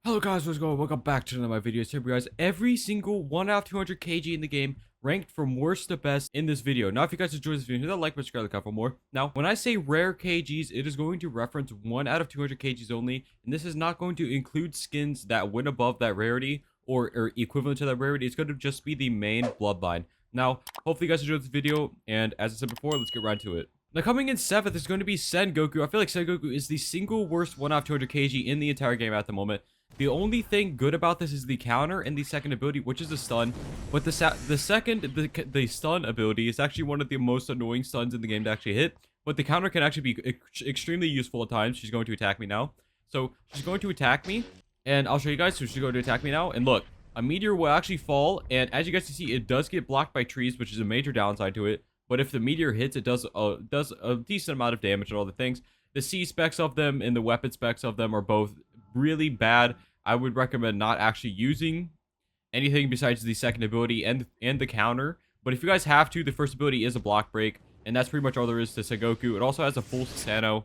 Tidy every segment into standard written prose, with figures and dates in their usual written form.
Hello guys, what's going on? Welcome back to another of my videos. Here, guys, every single 1 out of 200 kg in the game ranked from worst to best in this video. Now, if you guys enjoyed this video, hit that like button, subscribe, look out for more. Now, when I say rare kgs, it is going to reference 1 out of 200 kgs only, and this is not going to include skins that went above that rarity or equivalent to that rarity. It's going to just be the main bloodline. Now, hopefully you guys enjoyed this video, and as I said before, let's get right into it. Now, coming in 7th is going to be Sengoku. I feel like Sengoku is the single worst 1 out of 200 kg in the entire game at the moment. The only thing good about this is the counter and the second ability, which is the stun. But the stun ability is actually one of the most annoying stuns in the game to actually hit. But the counter can actually be extremely useful at times. She's going to attack me now. So she's going to attack me, and I'll show you guys. So she's going to attack me now. And look, a meteor will actually fall, and as you guys can see, it does get blocked by trees, which is a major downside to it. But if the meteor hits, it does a decent amount of damage and all the things. The C specs of them and the weapon specs of them are both really bad. I would recommend not actually using anything besides the second ability and the counter. But if you guys have to, the first ability is a block break, and that's pretty much all there is to Sengoku. It also has a full Susanoo.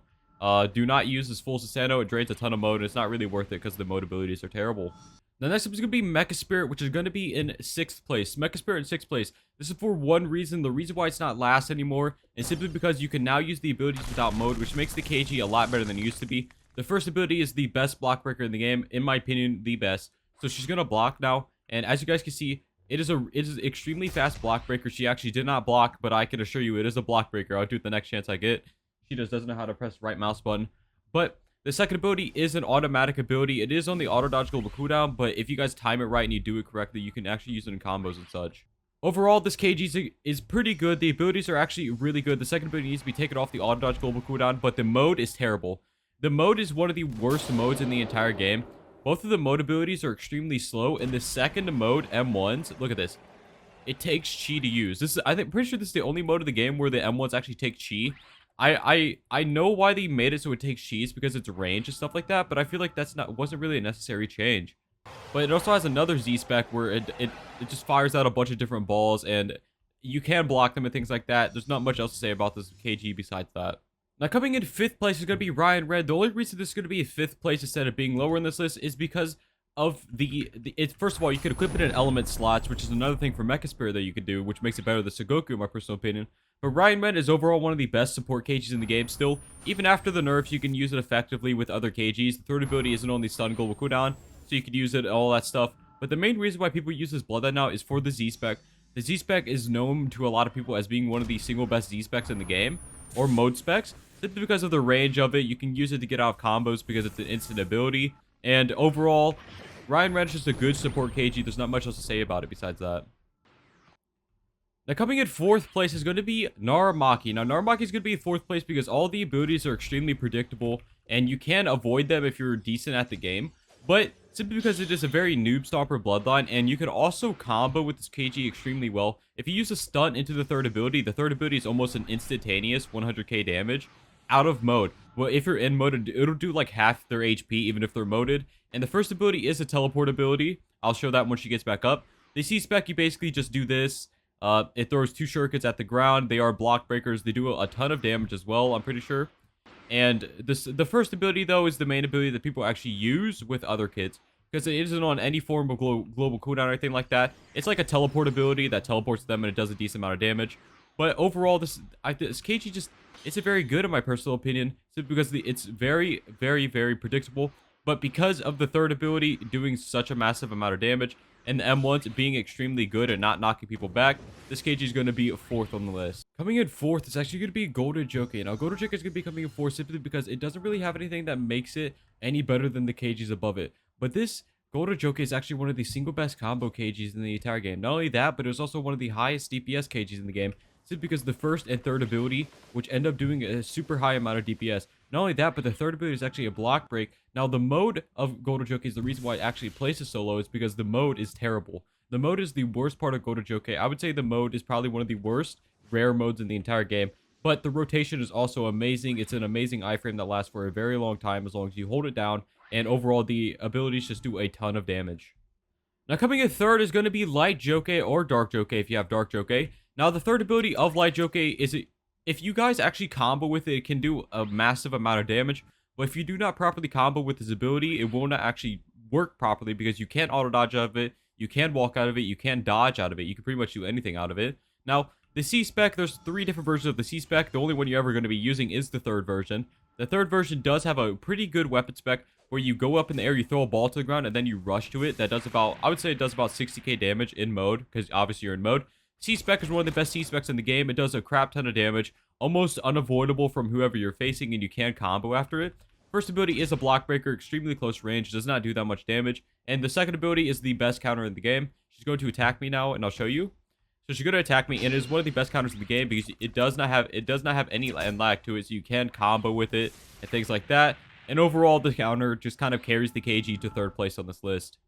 Do not use this full Susanoo. It drains a ton of mode, and it's not really worth it because the mode abilities are terrible. The next up is going to be Mecha Spirit, which is going to be in 6th place. Mecha Spirit in 6th place. This is for one reason. The reason why it's not last anymore is simply because you can now use the abilities without mode, which makes the KG a lot better than it used to be. The first ability is the best block breaker in the game, in my opinion, the best. So she's going to block now, and as you guys can see, it is extremely fast block breaker. She actually did not block, but I can assure you it is a block breaker. I'll do it the next chance I get. She just doesn't know how to press the right mouse button. But the second ability is an automatic ability. It is on the auto dodge global cooldown, but if you guys time it right and you do it correctly, you can actually use it in combos and such. Overall, this KG is pretty good. The abilities are actually really good. The second ability needs to be taken off the auto dodge global cooldown, but the mode is terrible. The mode is one of the worst modes in the entire game. Both of the mode abilities are extremely slow, and the second mode, M1s, look at this. It takes chi to use. This is, pretty sure this is the only mode of the game where the M1s actually take chi. I know why they made it so it takes chi, because it's range and stuff like that, but I feel like wasn't really a necessary change. But it also has another Z spec where it just fires out a bunch of different balls, and you can block them and things like that. There's not much else to say about this KG besides that. Now, coming in 5th place is going to be Ryan Red. The only reason this is going to be 5th place instead of being lower in this list is because of first of all, you could equip it in element slots, which is another thing for Mecha Spirit that you could do, which makes it better than Sengoku, in my personal opinion. But Ryan Red is overall one of the best support KGs in the game still. Even after the nerfs, you can use it effectively with other KGs. The third ability isn't only stun global cooldown, so you could use it, all that stuff. But the main reason why people use this Bloodline now is for the Z spec. The Z spec is known to a lot of people as being one of the single best Z specs in the game, or mode specs. Simply because of the range of it, you can use it to get out of combos because it's an instant ability. And overall, Ryan Red is just a good support KG. There's not much else to say about it besides that. Now, coming in 4th place is going to be Naramaki. Now, Naramaki is going to be in 4th place because all the abilities are extremely predictable, and you can avoid them if you're decent at the game. But simply because it is a very noob stomper bloodline, and you can also combo with this KG extremely well. If you use a stunt into the third ability is almost an instantaneous 100k damage out of mode. Well, if you're in mode, it'll do like half their HP, even if they're moded. And the first ability is a teleport ability. I'll show that when she gets back up. The C spec, you basically just do this. It throws 2 shurikens at the ground. They are block breakers. They do a ton of damage as well, I'm pretty sure. And the first ability, though, is the main ability that people actually use with other kids, because it isn't on any form of global cooldown or anything like that. It's like a teleport ability that teleports them, and it does a decent amount of damage. But overall, this KG just isn't very good in my personal opinion, simply because it's very, very, very predictable. But because of the third ability doing such a massive amount of damage, and the M1s being extremely good and not knocking people back, this KG is going to be 4th on the list. Coming in 4th is actually going to be Golden Jockey. Now, Golden Jockey is going to be coming in 4th simply because it doesn't really have anything that makes it any better than the KGs above it. But this Golden Jockey is actually one of the single best combo KGs in the entire game. Not only that, but it was also one of the highest DPS KGs in the game, simply because the first and third ability, which end up doing a super high amount of DPS. Not only that, but the third ability is actually a block break. Now, the mode of Golden Jockey is the reason why it actually places so low is because the mode is terrible. The mode is the worst part of Golden Jockey. I would say the mode is probably one of the worst rare modes in the entire game. But the rotation is also amazing. It's an amazing iframe that lasts for a very long time as long as you hold it down. And overall, the abilities just do a ton of damage. Now, coming in 3rd is going to be Light Jockey or Dark Jockey if you have Dark Jockey. Now, the third ability of Light Jockey is, if you guys actually combo with it, it can do a massive amount of damage. But if you do not properly combo with this ability, it will not actually work properly because you can't auto dodge out of it, you can walk out of it, you can dodge out of it, you can pretty much do anything out of it. Now, the C-Spec, there's 3 different versions of the C-Spec. The only one you're ever going to be using is the 3rd version. The 3rd version does have a pretty good weapon spec where you go up in the air, you throw a ball to the ground, and then you rush to it. That does about, I would say it does about 60k damage in mode, because obviously you're in mode. C-Spec is one of the best C-Specs in the game. It does a crap ton of damage, almost unavoidable from whoever you're facing, and you can combo after it. First ability is a block breaker, extremely close range, does not do that much damage. And the second ability is the best counter in the game. She's going to attack me now, and I'll show you. So she's going to attack me, and it is one of the best counters in the game because it does not have any end lag to it, so you can combo with it and things like that. And overall, the counter just kind of carries the KG to 3rd place on this list.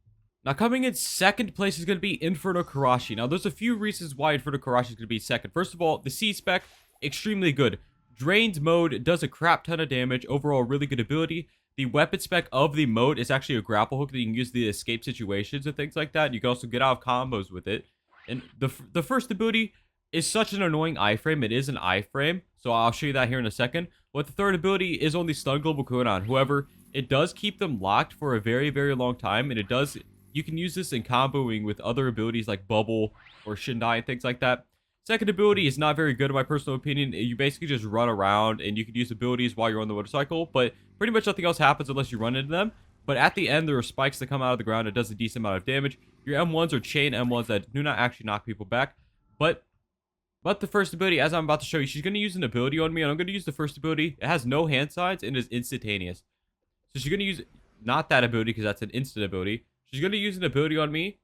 Now, coming in 2nd place is going to be Inferno Karashi. Now, there's a few reasons why Inferno Karashi is going to be 2nd. First of all, the C-Spec, extremely good. Drains mode does a crap ton of damage. Overall, really good ability. The weapon spec of the mode is actually a grapple hook that you can use the escape situations and things like that. You can also get out of combos with it. And the first ability is such an annoying iframe. It is an iframe, so I'll show you that here in a second. But the 3rd ability is only stun global cooldown. However, it does keep them locked for a very, very long time, and you can use this in comboing with other abilities like Bubble or Shindai and things like that. Second ability is not very good in my personal opinion. You basically just run around, and you can use abilities while you're on the motorcycle, but pretty much nothing else happens unless you run into them. But at the end, there are spikes that come out of the ground. It does a decent amount of damage. Your M1s are chain M1s that do not actually knock people back. But the first ability, as I'm about to show you, she's going to use an ability on me. And I'm going to use the first ability. It has no hand signs and is instantaneous. So she's going to use, not that ability because that's an instant ability. She's going to use an ability on me.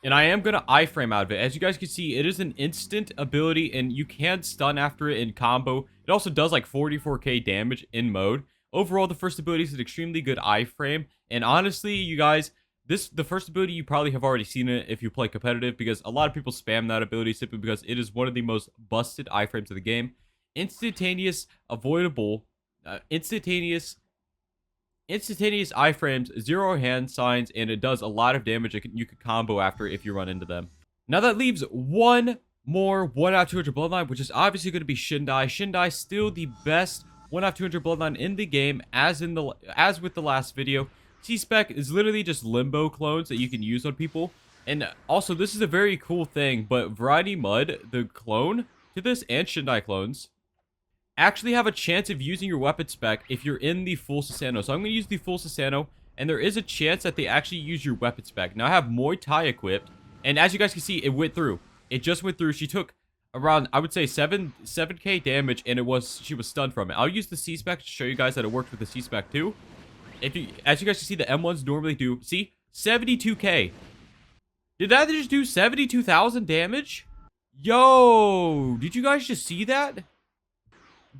And I am going to iframe out of it. As you guys can see, it is an instant ability. And you can stun after it in combo. It also does like 44k damage in mode. Overall, the first ability is an extremely good iframe. And honestly, you guys, the first ability, you probably have already seen it if you play competitive, because a lot of people spam that ability simply because it is one of the most busted iframes of the game. Instantaneous, avoidable, instantaneous iframes, 0 hand signs, and it does a lot of damage. You could combo after if you run into them. Now that leaves one more 1 out of 200 bloodline, which is obviously going to be Shindai. Shindai still the best 1 out of 200 bloodline in the game, as with the last video. C-Spec is literally just limbo clones that you can use on people. And also, this is a very cool thing, but Variety Mud, the clone to this, and Shindai clones, actually have a chance of using your weapon spec if you're in the full Susanoo. So I'm going to use the full Susanoo, and there is a chance that they actually use your weapon spec. Now I have Muay Thai equipped, and as you guys can see, it went through. It just went through. She took around, I would say, 7k damage, and she was stunned from it. I'll use the C-Spec to show you guys that it works with the C-Spec too. As you guys can see, the M1s normally do, see, 72k. Did that just do 72,000 damage? Yo, did you guys just see that?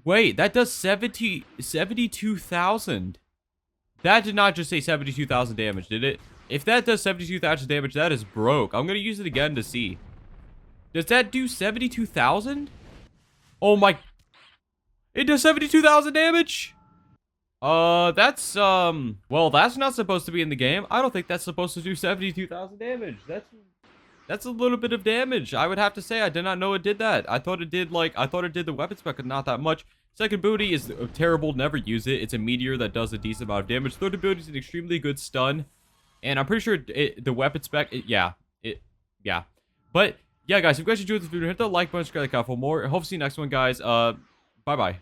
Wait, that does 72,000. That did not just say 72,000 damage, did it? If that does 72,000 damage, that is broke. I'm going to use it again to see. Does that do 72,000? Oh my... It does 72,000 damage? Well, that's not supposed to be in the game. I don't think that's supposed to do 72,000 damage. That's a little bit of damage. I would have to say I did not know it did that. I thought it did the weapon spec, but not that much. Second ability is terrible. Never use it. It's a meteor that does a decent amount of damage. Third ability is an extremely good stun. And I'm pretty sure the weapon spec, yeah. But, yeah, guys, if you guys enjoyed this video, hit the like button, subscribe for more. I hope to see you next one, guys. Bye-bye.